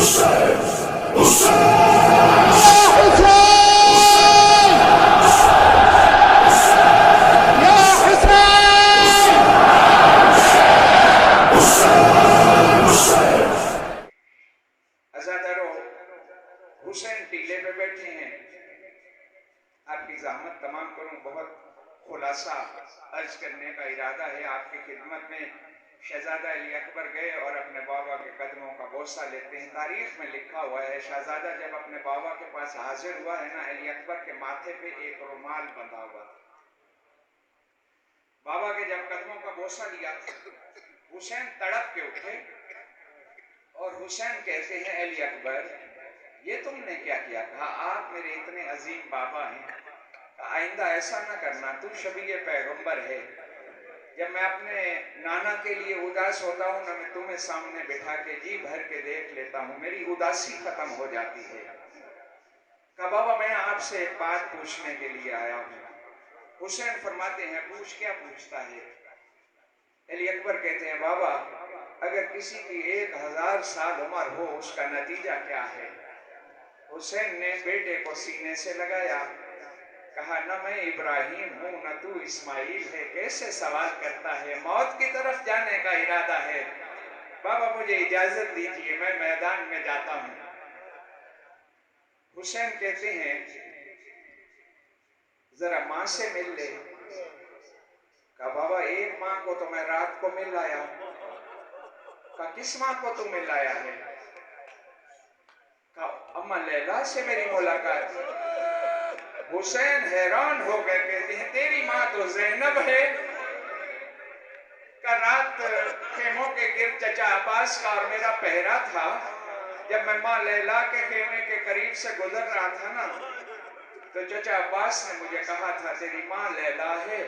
حسین ٹیلے پہ بیٹھے ہیں. آپ کی زحمت تمام کروں, بہت خلاصہ عرض کرنے کا ارادہ ہے آپ کی خدمت میں. شہزادہ علی اکبر گئے اور اپنے بابا کے قدموں کا بوسہ لیتے ہیں. تاریخ میں لکھا ہوا ہے شہزادہ جب اپنے بابا کے پاس حاضر ہوا ہے نا, علی اکبر کے ماتھے پہ ایک رومال بندھا ہوا تھا. بابا کے جب قدموں کا بوسہ لیا, حسین تڑپ کے اٹھے اور حسین کہتے ہیں علی اکبر یہ تم نے کیا کیا؟ کہا آپ میرے اتنے عظیم بابا ہیں, آئندہ ایسا نہ کرنا, تو شبیہ پیغمبر ہے. جب میں اپنے نانا کے لیے اداس ہوتا ہوں نا, میں تمہیں سامنے بٹھا کے جی بھر کے دیکھ لیتا ہوں, میری اداسی ختم ہو جاتی ہے. کہا بابا میں آپ سے ایک بات پوچھنے کے لیے آیا ہوں. حسین فرماتے ہیں پوچھ, کیا پوچھتا ہے؟ علی اکبر کہتے ہیں بابا اگر کسی کی 1000 سال عمر ہو اس کا نتیجہ کیا ہے؟ حسین نے بیٹے کو سینے سے لگایا, کہا نہ میں ابراہیم ہوں نہ تو اسماعیل ہے, کیسے سوال کرتا ہے, موت کی طرف جانے کا ارادہ ہے. بابا مجھے اجازت دیجئے میں میدان میں جاتا ہوں. حسین کہتے ہیں ذرا ماں سے مل لے. کہا بابا ایک ماں کو تو میں رات کو مل آیا. کہا کس ماں کو تو مل آیا ہے؟ کہا اماں لیلا سے میری ملاقات. حسین حیران ہو گئے, کہتے ہیں تیری ماں تو زینب ہے. کہ رات خیموں کے گرد چچا عباس کا اور میرا پہرا تھا. جب میں ماں لیلا کے خیمے کے قریب سے گزر رہا تھا نا, تو چچا عباس نے مجھے کہا تھا تیری ماں لیلا ہے.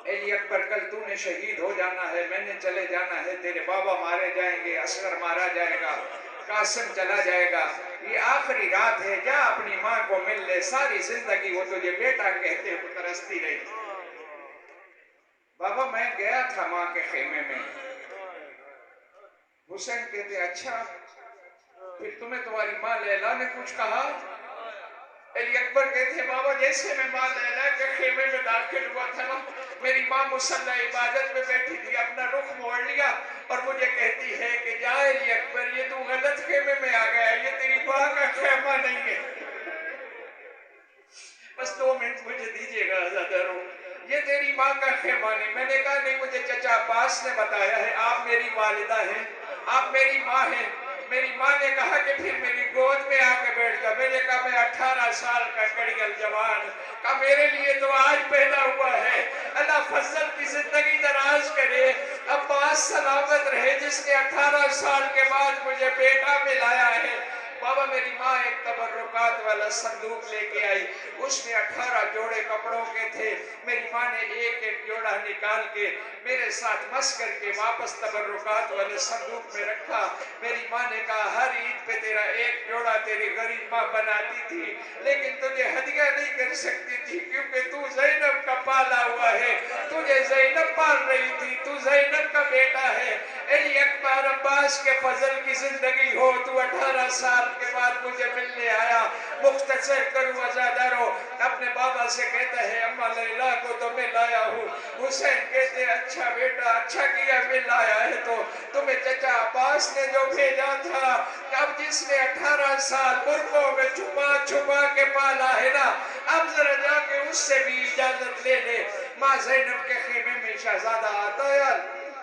علی اکبر کل تو نے شہید ہو جانا ہے, میں نے چلے جانا ہے, تیرے بابا مارے جائیں گے, اصغر مارا جائے گا, قاسم چلا جائے گا, یہ آخری رات ہے, جا اپنی ماں کو مل لے, ساری زندگی وہ تجھے بیٹا کہتے ہوئے ترستی رہی. بابا میں گیا تھا ماں کے خیمے میں. حسین کہتے اچھا پھر تمہیں تمہاری ماں لیلا نے کچھ کہا؟ علی اکبر کہتے ہیں بابا جیسے میں ماں لیلا کے خیمے میں داخل ہوا تھا نا, میری ماں مصلی عبادت میں بیٹھی تھی, اپنا رخ موڑ لیا اور مجھے کہتی ہے کہ جا علی اکبر یہ تو غلط خیمے میں آ گیا, یہ تیری ماں کا خیمہ نہیں ہے. بس 2 منٹ مجھے دیجئے گا عزادارو, یہ تیری ماں کا خیمہ نہیں. میں نے کہا نہیں, مجھے چچا عباس نے بتایا ہے, آپ میری والدہ ہیں, آپ میری ماں ہیں. میری ماں نے کہا کہ پھر میری گود میں آ کے بیٹھ جا. میں نے کہا میں 18 سال کا کڑیل جوان, کہا میرے لیے تو آج پیدا ہوا ہے, اللہ فضل کی زندگی دراز کرے, عباس سلامت رہے جس نے 18 سال کے بعد مجھے بیٹا ملایا ہے. بابا میری ماں ایک تبرکات والا صندوق لے کے آئی, اس میں 18 جوڑے کپڑوں کے تھے. میری ماں نے ایک ایک جوڑا نکال کے میرے ساتھ مس کر کے واپس تبرکات والے صندوق میں رکھا. میری ماں نے کہا ہر عید پہ تیرا ایک جوڑا تیری غریب ماں بناتی تھی, لیکن تجھے ہدیہ نہیں کر سکتی تھی کیونکہ تو زینب کا پالا ہوا ہے, تجھے زینب پال رہی تھی, تو زینب کا بیٹا ہے. علی اکبر عباس کے فضل کی زندگی ہو, تو 18 سال کے بعد مجھے ملنے آیا. مختصر کروں عزادارو, اپنے بابا سے کہتا ہے اماں لیلا کو تو میں لایا ہوں. حسین کہتے ہیں اچھا بیٹا, اچھا کیا مل آیا ہے, تو تمہیں چچا عباس نے جو بھیجا تھا, اب جس نے 18 سال برقوں میں چھپا چھپا کے پالا ہے نا, اب ذرا جا کے اس سے بھی اجازت لے لے. ماں زینب کے خیمے میں شہزادہ آتا ہے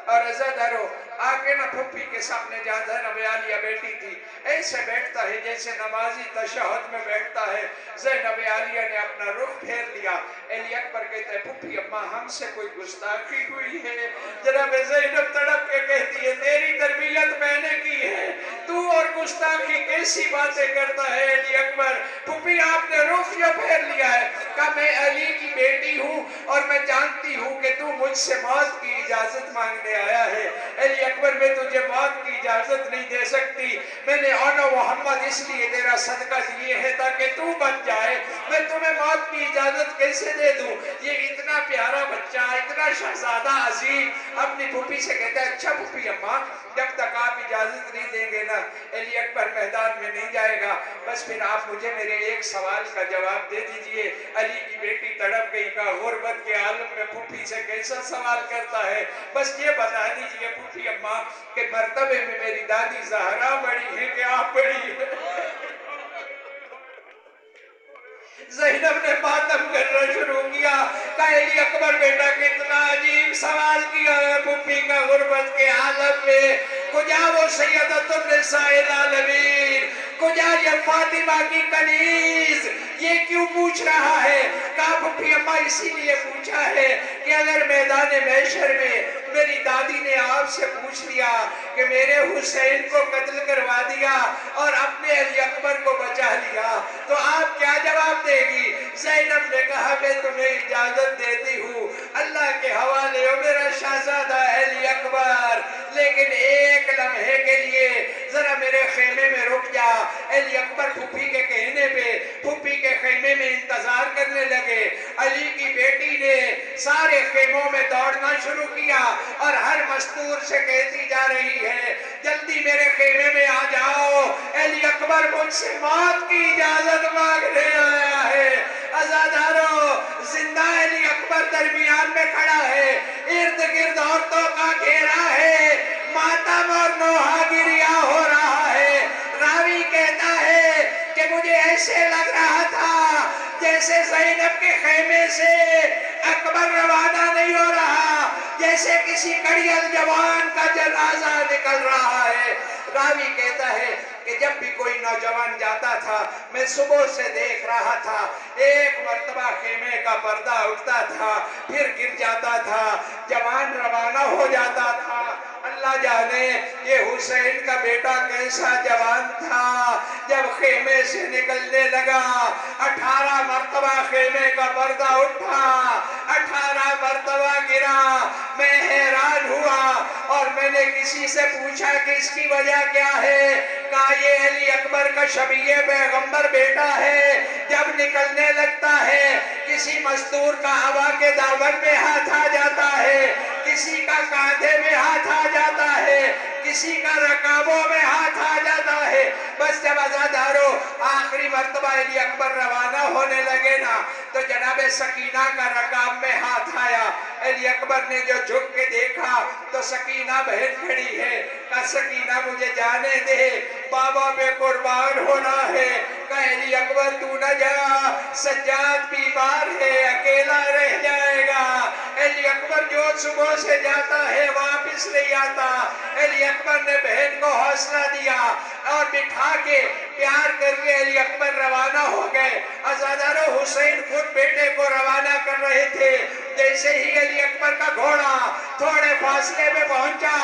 اور عزادارو آگے نہ پھپھی کے سامنے جہاں زینب عالیہ بیٹھی تھی ایسے بیٹھتا ہے جیسے نمازی تشہد میں بیٹھتا ہے. زینب عالیہ نے اپنا رخ پھیر لیا. علی اکبر کہتا ہے پھپھی اماں ہم سے کوئی گستاخی ہوئی ہے؟ جناب زینب تڑپ کے کہتی ہے تیری تربیت میں نے کی ہے, تو اور گستاخی کیسی باتیں کرتا ہے؟ علی اکبر پھپھی آپ نے رخ کیوں پھیر لیا ہے؟ کہا میں علی کی بیٹی ہوں اور میں جانتی ہوں کہ تو مجھ سے موت کی اجازت مانگنے آیا ہے. علی اکبر میں تجھے موت کی اجازت نہیں دے سکتی, میں نے آنا محمد اس لیے تیرا صدقہ دیے ہے تاکہ تو بچ جائے, میں تمہیں موت کی اجازت کیسے دے دوں؟ یہ اتنا پیارا بچہ, اتنا شہزادہ عظیم اپنی پھپھی سے کہتا ہے اچھا پھپھی اماں جب تک آپ اجازت اجازت نہیں دیں گے نا علی اکبر میدان میں نہیں جائے گا، بس پھر آپ مجھے میرے ایک سوال کا جواب دے دیجئے۔ علی کی بیٹی تڑپ گئی، کہا غربت کے عالم میں پھوپھی سے کیسا سوال کرتا ہے، بس یہ بتا دیجئے پھوپھی اماں کہ مرتبے میں میری دادی زہرا بڑی ہے کہ آپ بڑی ہے؟ زینب نے ماتم کرنا شروع کیا، کہا علی اکبر بیٹا کتنا عجیب سوال کیا ہے پھوپھی کا غربت کے عالم میں، کجا وہ سیدۃ النساء العالمین، کجا یہ فاطمہ کی کنیز، یہ کیوں پوچھ رہا ہے؟ کہا پھوپھی اماں اسی لیے پوچھا ہے کہ اگر میدان محشر میں میری دادی نے آپ سے پوچھ لیا کہ میرے حسین کو قتل کروا دیا اور اپنے علی اکبر کو بچا لیا تو آپ کیا جواب دے گی؟ زینب نے کہا میں تمہیں اجازت دیتی ہوں اللہ کے حوالے ہو میرا شہزادہ علی اکبر، لیکن ایک لمحے کے لیے ذرا میرے خیمے میں رک جا۔ علی اکبر پھوپھی کے کہنے پہ پھوپھی کے خیمے میں انتظار کرنے لگے۔ علی کی بیٹی نے سارے خیموں میں دوڑنا شروع کیا اور ہر مستور سے کہتی جا رہی ہے جلدی میرے خیمے میں آ جاؤ، علی اکبر مجھ سے موت کی اجازت مانگنے آیا ہے۔ عزادارو، زندہ علی اکبر درمیان میں کھڑا ہے، ارد گرد عورتوں کا گھیرا ہے، ماتم اور نوحہ گریا ہو رہا ہے۔ راوی کہتا ہے کہ مجھے ایسے لگ رہا تھا جیسے زینب کے خیمے سے اکبر روانہ نہیں ہو رہا، جیسے کسی کڑیل جوان کا جنازہ نکل رہا ہے۔ راوی کہتا ہے کہ جب بھی کوئی نوجوان جاتا تھا میں صبح سے دیکھ رہا تھا، ایک مرتبہ خیمے کا پردہ اٹھتا تھا پھر گر جاتا تھا، جوان روانہ ہو جاتا تھا۔ اللہ جانے یہ حسین کا بیٹا کیسا جوان تھا، جب خیمے سے نکلنے لگا 18 مرتبہ خیمے کا پردہ اٹھا، 18 مرتبہ گرا۔ میں حیران ہوا اور میں نے کسی سے پوچھا کہ اس کی وجہ کیا ہے؟ کہا یہ علی اکبر کا شبیہ پیغمبر بیٹا ہے، جب نکلنے لگتا ہے کسی مستور کا ہوا کے دامن میں ہاتھ آ جاتا ہے، کسی کا کاندھے میں ہاتھ آ جاتا ہے، کسی کا رکابوں میں ہاتھ آ جاتا ہے۔ بس جب عزادارو آخری مرتبہ علی اکبر روانہ ہونے لگے نا تو جناب سکینہ کا رکاب میں ہاتھ آیا۔ علی اکبر نے جو جھک کے دیکھا تو سکینہ بہن کھڑی ہے۔ کہا سکینہ مجھے جانے دے، بابا پہ قربان ہونا ہے۔ کہا علی اکبر تو نہ جا، سجاد بیمار ہے اکیلا رہ جائے گا۔ علی اکبر جو صبح سے جاتا ہے واپس نہیں آتا۔ علی اکبر نے بہن کو حوصلہ دیا اور بٹھا کے پیار کر کے علی اکبر روانہ ہو گئے۔ عزادارو حسین خود بیٹے کو روانہ کر رہے تھے، جیسے ہی علی اکبر کا گھوڑا تھوڑے فاصلے میں پہنچا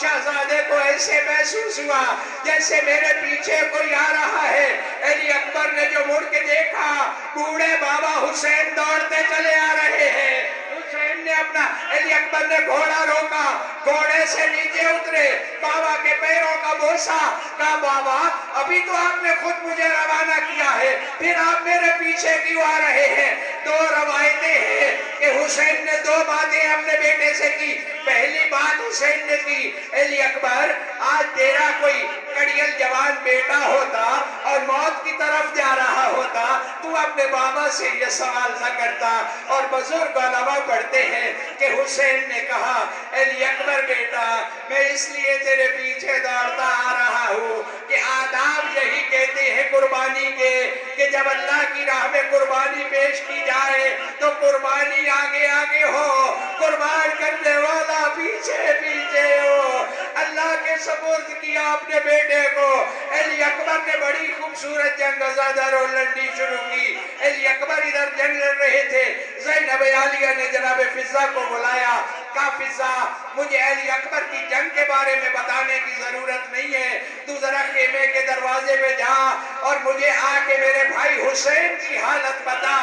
شہزادے کو ایسے محسوس ہوا جیسے میرے پیچھے کوئی آ رہا ہے۔ علی اکبر نے جو مڑ کے دیکھا بوڑھے بابا حسین دوڑتے چلے آ رہے ہیں۔ حسین نے اپنا علی اکبر نے گھوڑا روکا، گھوڑے سے نیچے اترے، بابا کے پیروں کا بوسا، کہا بابا ابھی تو آپ نے خود مجھے روانہ کیا ہے، پھر آپ میرے پیچھے کیوں آ رہے ہیں؟ دو روایتیں ہیں کہ حسین نے دو باتیں اپنے بیٹے سے کی۔ پہلی بات حسین نے کی علی اکبر آج تیرا کوئی کڑیل جوان بیٹا ہوتا اور موت کی طرف جا رہا ہوتا تو اپنے بابا سے یہ سوال نہ کرتا۔ اور بزرگ علماء پڑھتے ہیں کہ حسین نے کہا علی اکبر بیٹا میں اس لیے تیرے پیچھے دوڑتا آ رہا ہوں کہ آداب یہی کہتے ہیں قربانی کے کہ جب اللہ کی راہ میں قربانی پیش کی جائے تو قربانی آگے آگے ہو، قربان کرنے والا پیچھے پیچھے ہو۔ اللہ کے سپرد کیا اپنے بیٹے کو۔ علی اکبر نے بڑی خوبصورت جنگ عزادارو لڑنی شروع کی۔ علی اکبر ادھر جنگ لڑ رہے تھے، زینب عالیہ نے جناب فضہ کو بلایا، کہا فضہ مجھے علی اکبر کی جنگ کے بارے میں بتانے کی ضرورت نہیں ہے، تو ذرا خیمے کے دروازے پہ جا اور مجھے آ کے میرے بھائی حسین کی حالت بتا،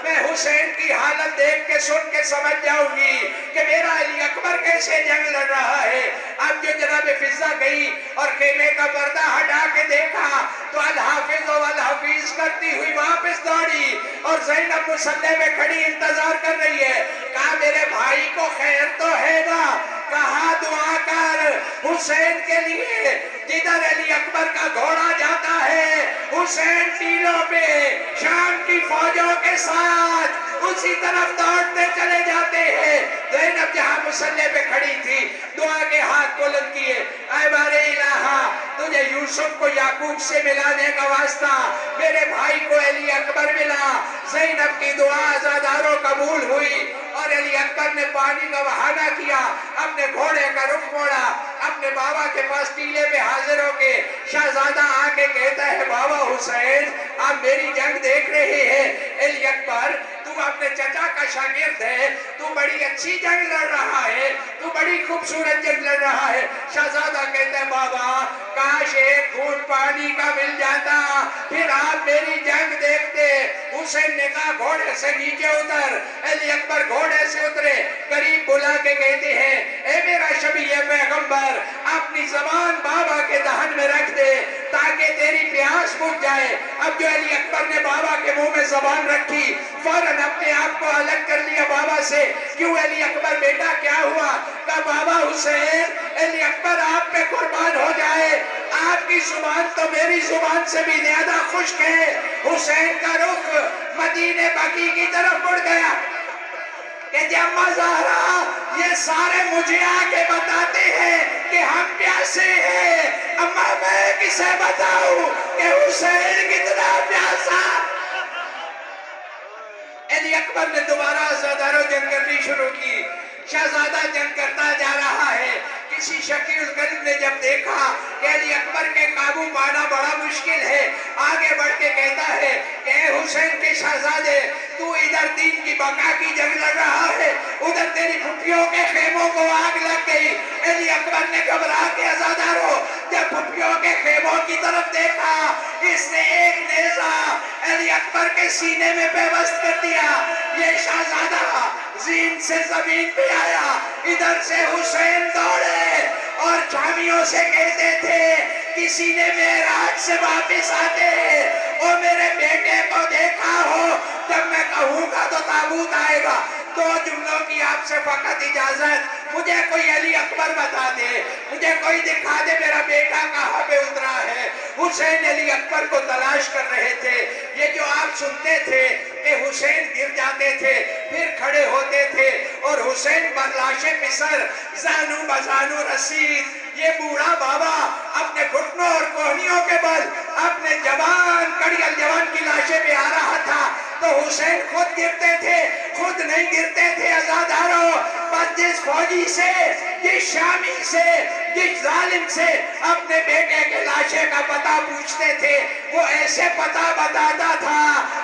میں حسین کی حالت دیکھ کے سن کے سمجھ جاؤں گی کہ میرا علی اکبر کیسے جنگ لڑ رہا ہے۔ اب جو جناب فضہ گئی اور خیمے کا پردہ ہٹا کے دیکھا تو الحافظ والحفیظ خارج کرتی ہوئی واپس دوڑی اور زینب مصلی میں کھڑی انتظار کر رہی ہے. کہا میرے بھائی کو خیر تو ہے نا؟ کہا دعا کر حسین کے لیے. جدھر علی اکبر کا گھوڑا جاتا ہے حسین ٹیلوں پہ شام کی فوجوں کے ساتھ اسی طرف دوڑتے چلے جاتے ہیں. زینب جہاں مصلی پہ کھڑی تھی دعا کے ہاتھ بلند کیے. اے بارے الہا تجھے یوسف کو یعقوب سے ملانے کا واسطہ میرے بھائی کو علی اکبر ملا. زینب کی دعا عزاداروں قبول ہوئی اور علی اکبر نے پانی کا بہانہ کیا. اپنے گھوڑے کا رخ موڑا. اپنے بابا کے پاس ٹیلے پہ حاضر ہو کے شہزادہ آ کے کہتا ہے بابا حسین آپ میری جنگ دیکھ رہے ہیں. علی اکبر تم اپنے چچا کا شاگرد ہے, تو بڑی اچھی جنگ لڑ رہا ہے, تو بڑی خوبصورت جنگ لڑ رہا ہے. شہزادہ کہتا ہے بابا کاش ایک گھونٹ پانی کا مل جاتا پھر آپ میری جنگ دیکھتے. حسین نے کہا گھوڑے سے نیچے اتر. علی اکبر گھوڑے سے اترے, قریب بلا کے کہتے ہیں اے میرا شبیہ پیغمبر اپنی زبان بابا کے دہن میں رکھ دے تاکہ تیری پیاس بجھ جائے. اب جو علی اکبر نے بابا کے منہ میں زبان رکھی فوراً اپنے آپ کو الگ کر لیا بابا سے. کیوں علی اکبر بیٹا کیا ہوا؟ کہا بابا حسین علی اکبر آپ پہ قربان ہو جائے, آپ کی زبان تو میری زبان سے بھی زیادہ خشک ہے. حسین کا رخ مدینہ بقیع کی طرف مڑ گیا کہ اما زہرا یہ سارے مجھے آگے بتاتے ہیں کہ ہم پیاسے ہیں, اما میں کسے بتاؤں کہ حسین کتنا پیاسا. علی اکبر نے دوبارہ عزاداروں جنگ کرنی شروع کی. شہزادہ جنگ کرتا جا رہا ہے. کسی شکی القلب نے جب دیکھا کہ علی اکبر کے قابو پانا بڑا مشکل ہے, آگے بڑھ کے کہتا ہے کہ اے حسین کے شہزادے تو ادھر دین کی بقا کی جنگ لڑ رہا ہے, ادھر تیری پھپھیوں کے خیموں کو آگ لگ گئی. علی اکبر نے گھبرا کے عزاداروں جب پھپھیوں کے خیموں کی طرف دیکھا اس نے ایک نیزہ علی اکبر کے سینے میں پیوست کر دیا. یہ شہزادہ زین سے زمین پہ آیا, ادھر سے حسین دوڑے اور جھامیوں سے کہتے تھے کسی نے معراج سے واپس آتے اور میرے بیٹے کو دیکھا ہو, جب میں کہوں گا تو تابوت آئے گا. دو جملوں کی آپ سے فقط اجازت, مجھے کوئی علی اکبر بتا دے, مجھے کوئی دکھا دے میرا بیٹا کہاں پہ اترا ہے. حسین علی اکبر کو تلاش کر رہے تھے. یہ جو آپ سنتے تھے کہ حسین گر جاتے تھے پھر کھڑے ہوتے تھے اور حسین برلاش مصر زانو بزانو رسید, یہ بوڑھا بابا اپنے گھٹنوں اور کوہنیوں کے بل اپنے جوان کڑیل جوان کی لاشیں پہ آ رہا تھا تو حسین خود گرتے تھے, خود نہیں گرتے تھے عزاداروں. بس جس فوجی سے, جس شامی سے, جس ظالم سے اپنے بیٹے کے لاشے کا پتہ پوچھتے تھے وہ ایسے پتہ بتاتا تھا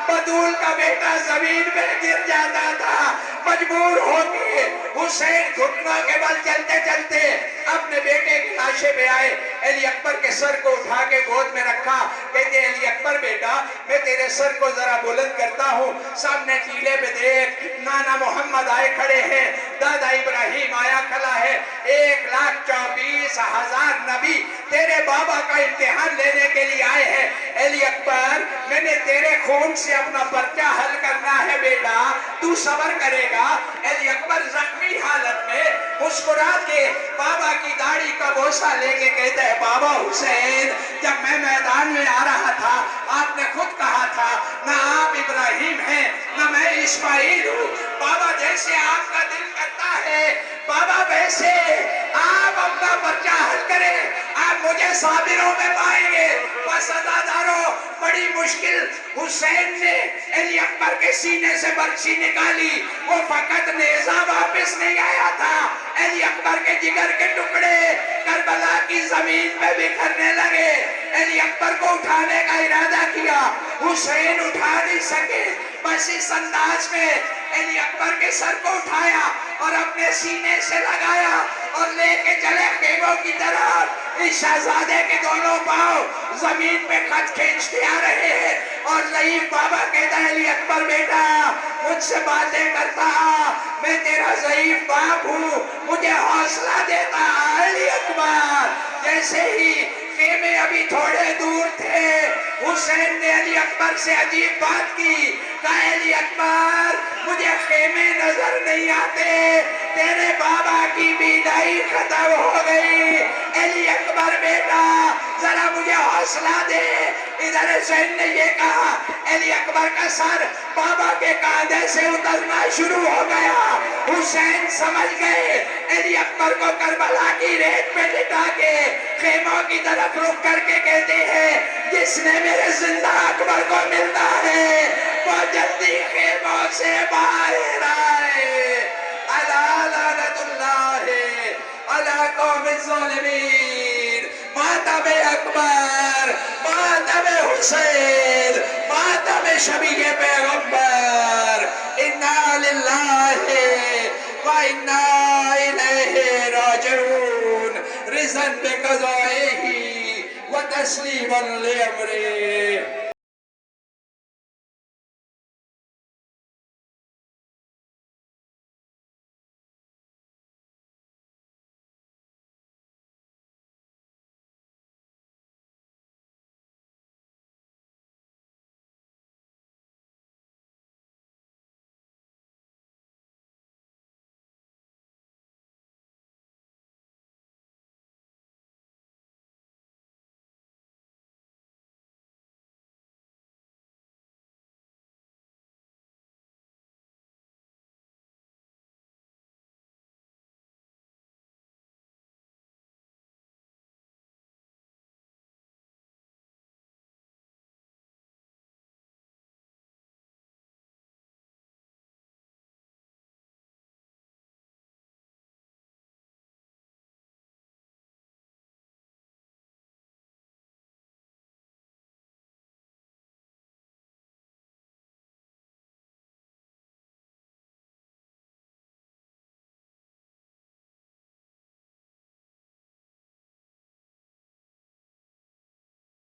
بدول کا بیٹا زمین پہ گر جاتا تھا. مجبور ہو کے حسین گھٹنوں کے بل چلتے چلتے اپنے بیٹے کی لاشے پہ آئے. علی اکبر کے سر کو اٹھا کے گود میں رکھا. کہتے علی اکبر بیٹا میں تیرے سر کو ذرا بلند کرتا ہوں, سامنے ٹیلے پہ دیکھ نانا محمد آئے کھڑے ہیں, دادا ابراہیم آیا کھڑا ہے, 1,24,000 نبی تیرے بابا کا امتحان لینے کے لیے آئے ہیں. علی اکبر میں نے تیرے خون سے اپنا پرچہ حل کرنا ہے بیٹا, تو صبر کرے گا. علی اکبر زخمی حالت میں مسکرا کے بابا کی داڑھی کا بوسہ لے کے کہتا ہے بابا حسین جب میں میدان میں آ رہا تھا آپ نے خود کہا تھا نہ آپ ابراہیم ہیں نہ میں اسماعیل ہوں. بابا جیسے آپ کا دل کرتا ہے بابا ویسے آپ اپنا پرچہ حل کریں, آپ مجھے صابروں میں پائیں گے. بس عزاداروں بڑی مشکل حسین نے علی اکبر کے سینے سے برچھی نکالی, وہ فقط نیزہ واپس نہیں آیا تھا, علی اکبر کے جگر کے ٹکڑے کربلا کی زمین پہ بکھرنے لگے. علی اکبر کو اٹھانے کا ارادہ کیا, حسین اٹھا نہیں سکے. بس اس انداز میں علی اکبر کے سر کو اٹھایا اور اپنے سینے سے لگایا اور لے کے چلے خیموں کی طرف. اس شہزادے کے دونوں پاؤں زمین پہ خط کھینچتے آ رہے ہیں اور ضعیف بابا کہتا ہے علی اکبر بیٹا مجھ سے باتیں کرتا, میں تیرا ضعیف باپ ہوں, مجھے حوصلہ دیتا. علی اکبر جیسے ہی خیمے ابھی تھوڑے دور تھے حسین نے علی اکبر سے عجیب بات کی، کہا علی اکبر مجھے خیمے نظر نہیں آتے، تیرے بابا کی بینائی ختم ہو گئی، علی اکبر بیٹا ذرا مجھے حوصلہ دے۔ ادھر حسین نے یہ کہا، علی اکبر کا سر بابا کے کاندھے سے اترنا شروع ہو گیا۔ حسین سمجھ گئے، علی اکبر کو کربلا کی ریت پہ لٹا کے خیموں کی طرف رک کر کے کہتے ہیں، جس نے میرے زندہ اکبر کو ملنا ہے وہ جلدی خیموں سے باہر آئے۔ الا لعنت اللہ علی قوم الظالمین۔ ماتم اکبر، ماتم حسین، ماتم شبیہ پیغمبر۔ انا للہ و انا الیہ راجعون۔ رضا بقضائہ و تسلیما لامرہ۔